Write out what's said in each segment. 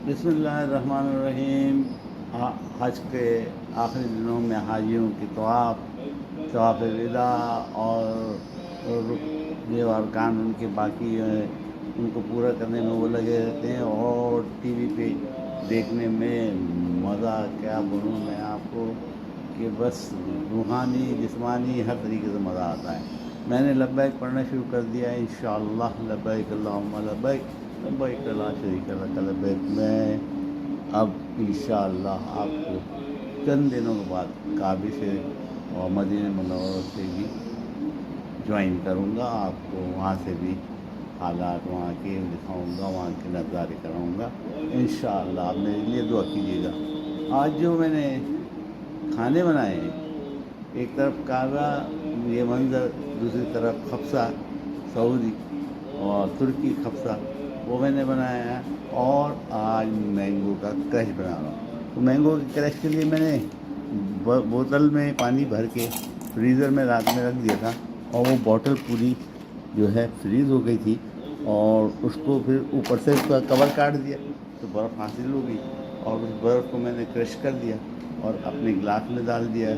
بسم اللہ الرحمن الرحیم۔ حج کے آخری دنوں میں حاجیوں کی طواف وداع اور جو ارکان ان کے باقی ہیں ان کو پورا کرنے میں وہ لگے رہتے ہیں، اور ٹی وی پہ دیکھنے میں مزہ کیا بولوں میں آپ کو کہ بس روحانی جسمانی ہر طریقے سے مزہ آتا ہے۔ میں نے لبیک پڑھنا شروع کر دیا ہے، انشاءاللہ لبیک اللہم لبیک لبیک لا شریک لک لبیک۔ میں اب انشاءاللہ آپ کو چند دنوں کے بعد کعبے سے اور مدینہ منورہ سے بھی جوائن کروں گا، آپ کو وہاں سے بھی حالات وہاں کے دکھاؤں گا، وہاں کے نظارے کراؤں گا انشاءاللہ۔ آپ میرے لیے دعا کیجیے گا۔ آج جو میں نے کھانے بنائے ہیں، ایک طرف کعبہ یہ منظر، دوسری طرف خبزہ سعودی اور ترکی خبزہ وہ میں نے بنایا ہے، اور آج مینگو کا کریش بنا رہا ہوں۔ تو مینگو کے کریش کے لیے میں نے بوتل میں پانی بھر کے فریزر میں رات میں رکھ دیا تھا، اور وہ بوتل پوری جو ہے فریز ہو گئی تھی، اور اس کو پھر اوپر سے اس کا کور کاٹ دیا تو برف حاصل ہو گئی، اور اس برف کو میں نے کریش کر دیا اور اپنے گلاس میں ڈال دیا،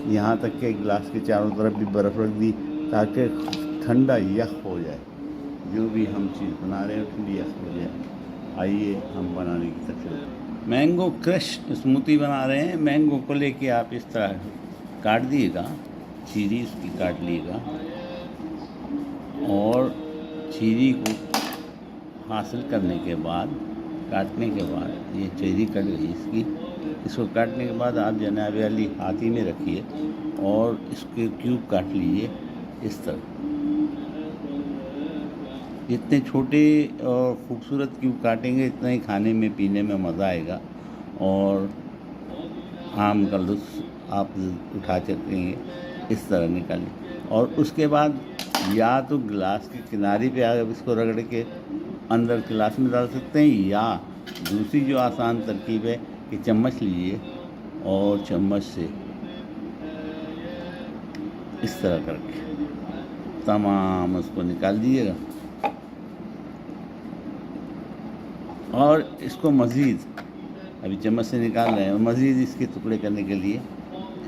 یہاں تک کہ گلاس کے چاروں طرف بھی برف رکھ دی تاکہ ٹھنڈا یخ ہو جائے، جو بھی ہم چیز بنا رہے ہیں ٹھنڈی یخ ہو جائے۔ آئیے ہم بنانے کی تفصیل۔ مینگو کرش اسموتی بنا رہے ہیں۔ مینگو کو لے کے آپ اس طرح کاٹ دیے گا، چیری اس کی کاٹ لیے گا، اور چیری کو حاصل کرنے کے بعد کاٹنے کے بعد یہ چیری کٹ گئی اس کو کاٹنے کے بعد آپ جناب علی ہاتھی میں رکھیے اور اس کے کیوب کاٹ لیجیے اس طرح۔ جتنے چھوٹے اور خوبصورت کیوب کاٹیں گے اتنا ہی کھانے میں پینے میں مزہ آئے گا، اور آم کا لطف آپ اٹھا سکیں گے۔ اس طرح نکالیں، اور اس کے بعد یا تو گلاس کے کنارے پہ آپ اس کو رگڑ کے اندر گلاس میں ڈال سکتے ہیں، یا دوسری جو آسان ترکیب ہے کہ چمچ لیجیے اور چمچ سے اس طرح کر کے تمام اس کو نکال دیجیے گا، اور اس کو مزید ابھی چمچ سے نکال رہے ہیں، اور مزید اس کے ٹکڑے کرنے کے لیے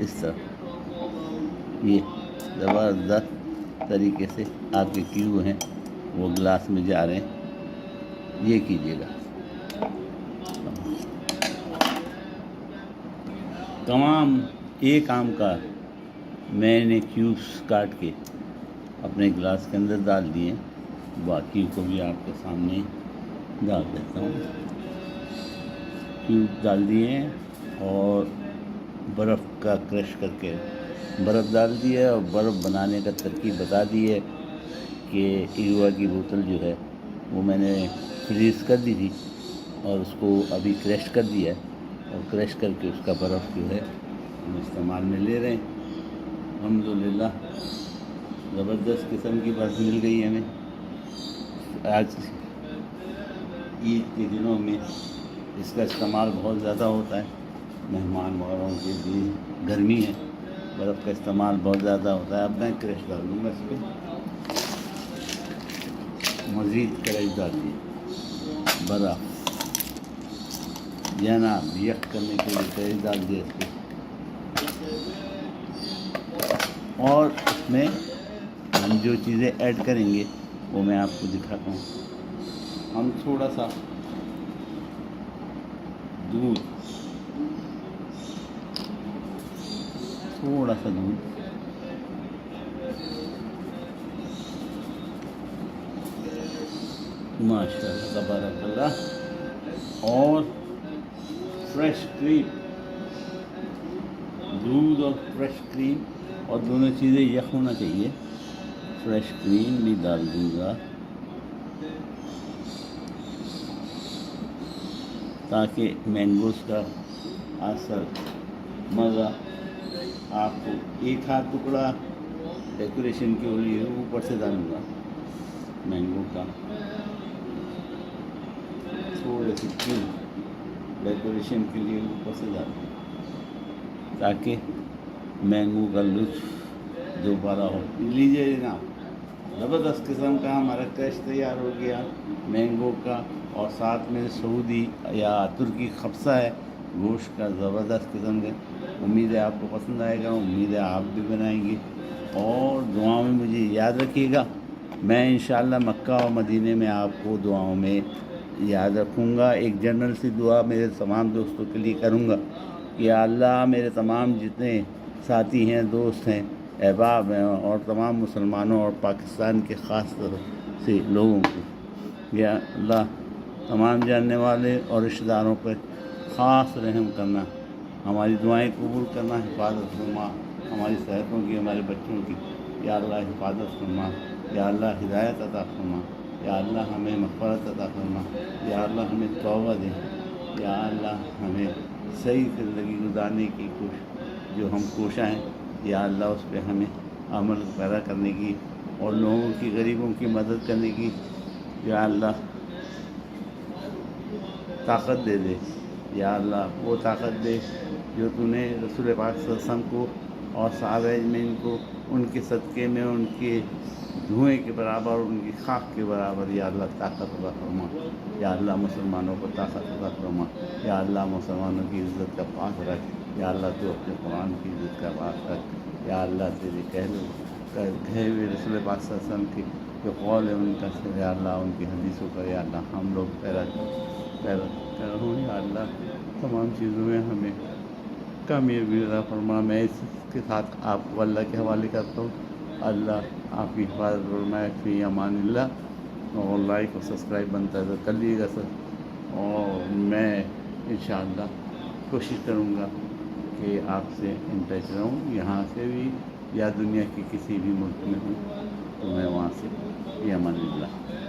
اس طرح یہ زبردست طریقے سے آپ کے کیوب ہیں وہ گلاس میں جا رہے ہیں، یہ کیجیے گا۔ تمام ایک آم کا میں نے کیوبس کاٹ کے اپنے گلاس کے اندر ڈال دیے، باقی کو بھی آپ کے سامنے ڈال دیتا ہوں۔ کیوب ڈال دیے اور برف کا کرش کر کے برف ڈال دیا، اور برف بنانے کا ترکیب بتا دی ہے کہ ایوا کی بوتل جو ہے وہ میں نے فریز کر دی تھی، اور اس کو ابھی کریش کر دیا ہے، اور کریش کر کے اس کا برف جو ہے ہم استعمال میں لے رہے ہیں۔ الحمدللہ زبردست قسم کی برف مل گئی ہمیں۔ آج عید کے دنوں میں اس کا استعمال بہت زیادہ ہوتا ہے، مہمان وغیرہ کے لیے گرمی ہے، برف کا استعمال بہت زیادہ ہوتا ہے۔ اب میں کریش ڈال دوں گا اس پہ، مزید کریش ڈال دیے، برف جناب یک کرنے کے لیے کریش ڈال دیا اس پہ، اور اس میں ہم جو چیزیں ایڈ کریں گے وہ میں آپ کو دکھاتا ہوں۔ ہم تھوڑا سا دودھ ماشاء اللہ تبارک اللہ، اور فریش کریم، دودھ اور فریش کریم، اور دونوں چیزیں یک ہونا چاہیے۔ فریش کریم بھی ڈال دوں گا تاکہ مینگوز کا اثر مزہ آپ کو۔ ایک ہاتھ ٹکڑا ڈیکوریشن کے لیے اوپر سے ڈالوں گا مینگو کا، تھوڑے سی کریم ڈیکوریشن کے لیے اوپر سے ڈالوں گا تاکہ مینگو کا لطف دوبارہ ہو۔ لیجیے جناب، زبردست قسم کا ہمارا کریش تیار ہو گیا مینگو کا، اور ساتھ میں سعودی یا ترکی خبصہ ہے گوشت کا، زبردست قسم کے. امید ہے آپ کو پسند آئے گا، امید ہے آپ بھی بنائیں گے. اور دعاؤں میں مجھے یاد رکھیے گا. میں انشاءاللہ مکہ و مدینے میں آپ کو دعاؤں میں یاد رکھوں گا. ایک جنرل سی دعا میرے تمام دوستوں کے لیے کروں گا کہ یا اللہ میرے تمام جتنے ساتھی ہیں، دوست ہیں، احباب ہیں، اور تمام مسلمانوں اور پاکستان کے خاص طور سے لوگوں کو، یا اللہ تمام جاننے والے اور رشتہ داروں پر خاص رحم کرنا، ہماری دعائیں قبول کرنا، حفاظت فرما ہماری صحتوں کی، ہمارے بچوں کی. یا اللہ حفاظت فرما، یا اللہ ہدایت عطا فرما، یا اللہ ہمیں مغفرت عطا فرما، یا اللہ ہمیں توبہ دے، یا اللہ ہمیں صحیح زندگی گزارنے کی جو ہم کوشاں ہیں، یا اللہ اس پہ ہمیں عمل پیدا کرنے کی اور لوگوں کی، غریبوں کی مدد کرنے کی یا اللہ طاقت دے دے. یا اللہ وہ طاقت دے جو تو نے رسول پاک صلی اللہ علیہ وسلم کو اور صحابہ اجمعین کو ان کے صدقے میں ان کے دھوئیں کے برابر، ان کی خاک کے برابر یا اللہ طاقت عطا فرما. یا اللہ مسلمانوں کو طاقت عطا فرما. یا اللہ مسلمانوں کی عزت کا پاس رکھ. یا اللہ تو اپنے قرآن کی عزت کا پاس رکھ. یا اللہ تیرے کہے ہوئے رسول پاک صلی اللہ علیہ وسلم کی جو قول ہے ان کا، یا اللہ ان کی حدیثوں کا یا اللہ ہم لوگ پیدا کروں. یا اللہ تمام چیزوں میں ہمیں کامیابی عطا فرما. میں اس کے ساتھ آپ کو اللہ کے حوالے کرتا ہوں. اللہ آپ کی حفاظت فرمائے. فی امان اللہ. اور لائک اور سبسکرائب بنتا ہے تو کر لیے گا سر. اور میں انشاءاللہ کوشش کروں گا کہ آپ سے ان ٹچ رہوں، یہاں سے بھی یا دنیا کے کسی بھی ملک میں ہوں تو میں وہاں سے. فی امان اللہ.